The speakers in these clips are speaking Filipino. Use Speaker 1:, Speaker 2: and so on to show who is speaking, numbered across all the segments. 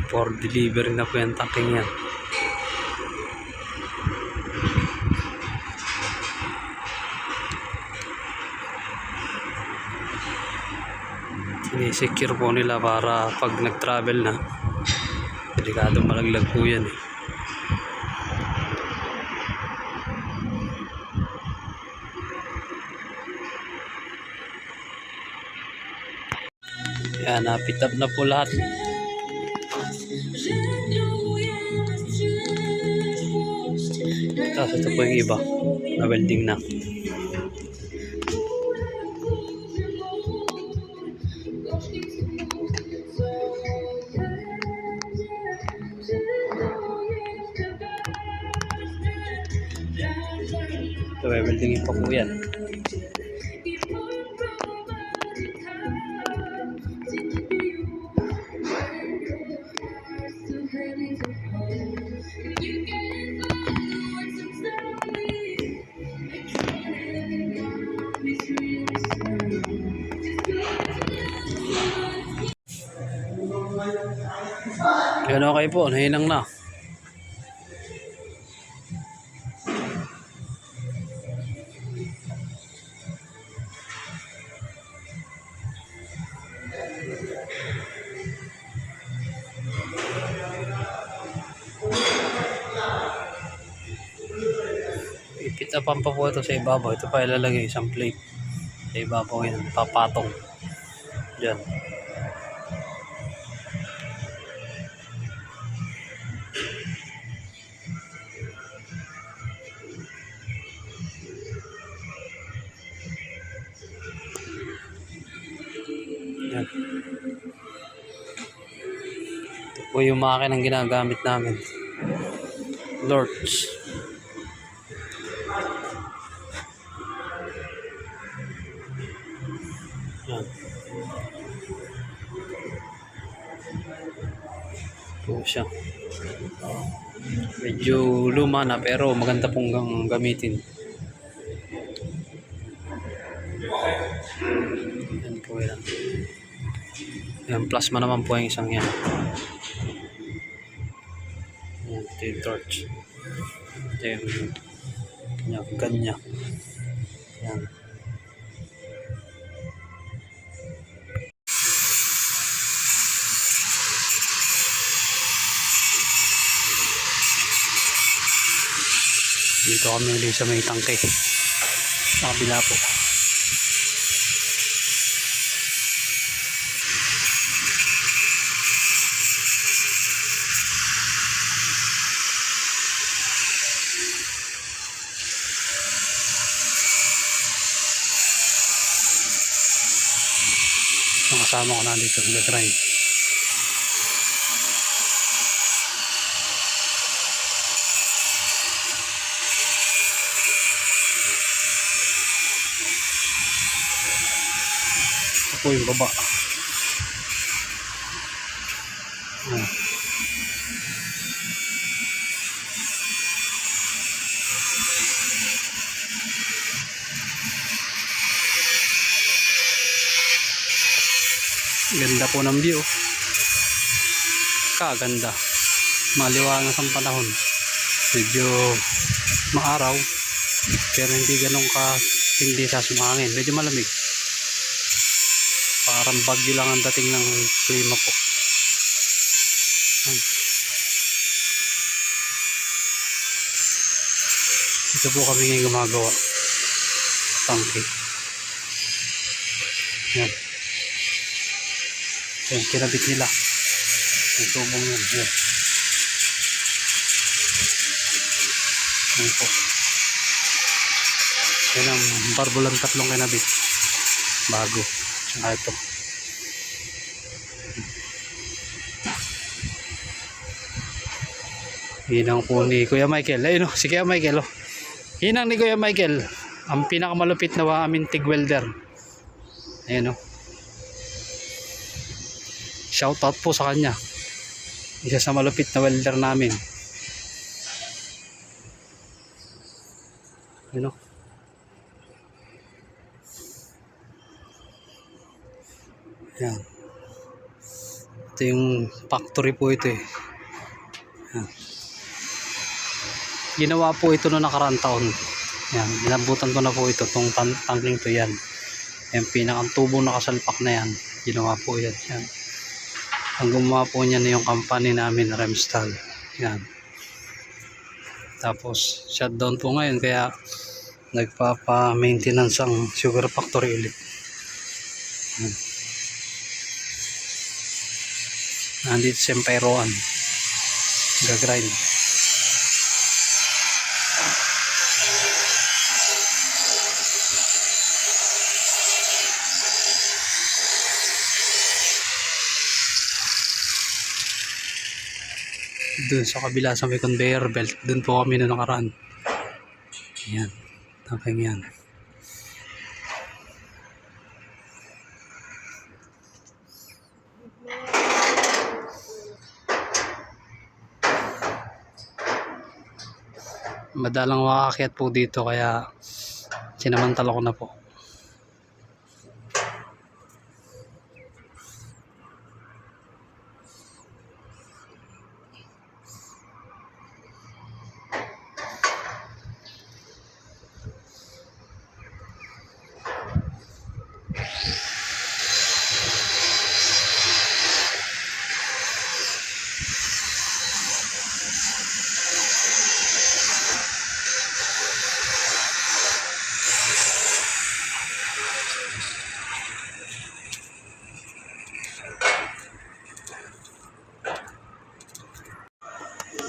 Speaker 1: For delivery na po yung tangking yan. Sinisecure po nila para pag nag-travel na, delikadong malaglag po yan eh. Yan, napit up na po lahat. Tapos ito po yung iba na welding na. Ito ay weldingin pa po yan. Yan, okay po, nahinang na. Pipitapan pa po ito sa ibabaw. Ito pa ilalagay isang plate sa ibabaw yun, papatong dyan. Yan. Ito po yung makinang ginagamit namin, Lords. Yan. Po siya. Medyo luma na pero maganda pong gamitin. Yan po yan. Yan, plasma naman po yung isang yan. Yan, ito yung torch. Ito yung kanya. Yan. Dito kami ulit sa may tangke. Sa kabila po. Ang kasama ko na dito nag-drive. Ito po yung baba. Ganda po ng view. Kaganda. Maliwanag ang panahon. Medyo maaraw. Pero hindi ganun hindi sa sumangin. Medyo malamig. Parang bagyo lang ang dating ng klima po. Ito po kami ngayon gumagawa. Tangke. Yan. Yan, kinabit nila. Yung tubong yan. Yan. Yan po. Yan ang barbulang tatlong kinabit. Bago. Saka ito. Hinang po ni Kuya Michael. Ayun o, si Kuya Michael o. Hinang ni Kuya Michael. Ang pinakamalupit na aming TIG welder. Ayun o. Shout out po sa kanya. Isa sa malupit na welder namin. Ayun o. Yan. Ito yung factory po ito eh. Yan. Ginawa po ito noong nakaraang taon. Yan, nilabutan ko na po ito, itong tangking to yan. Yung pinakang tubo nakasalpak na yan, ginawa po yan. Yan. Ang gumawa po niyan yung company namin, Remstal. Yan. Tapos shutdown po ngayon kaya nagpapa-maintenance ang sugar factory ulit. Yan. Nandito sa Emperoan. Gagrind. Doon sa kabila sa may conveyor belt, doon po kami na nakaraan. Yan, tangking yan. Madalang makaakyat po dito kaya sinamantala ko na po.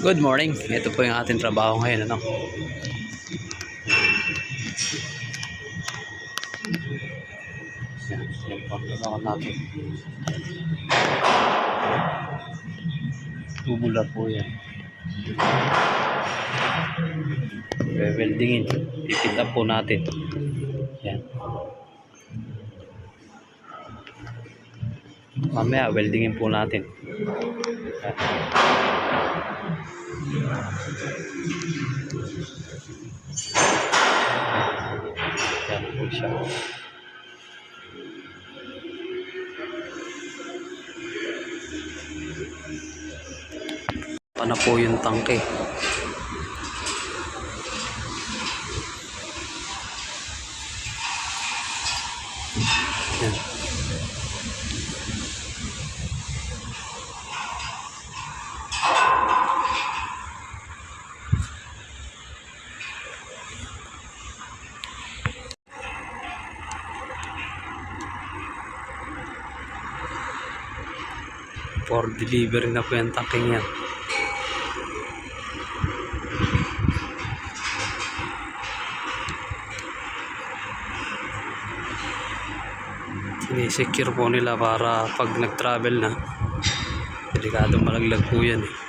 Speaker 1: Good morning. Ito po yung ating trabaho ngayon, ano? Yan po ang trabaho natin. Tubular po yan. Weldingin. Pipit up po natin. Yan. Mamaya, weldingin po natin. Yan. Yan po siya. Ano po yung tangke? Yan. For delivery na po yung tangking yan. Sinisecure po nila para pag nag-travel na, delikadong malaglag po yan eh.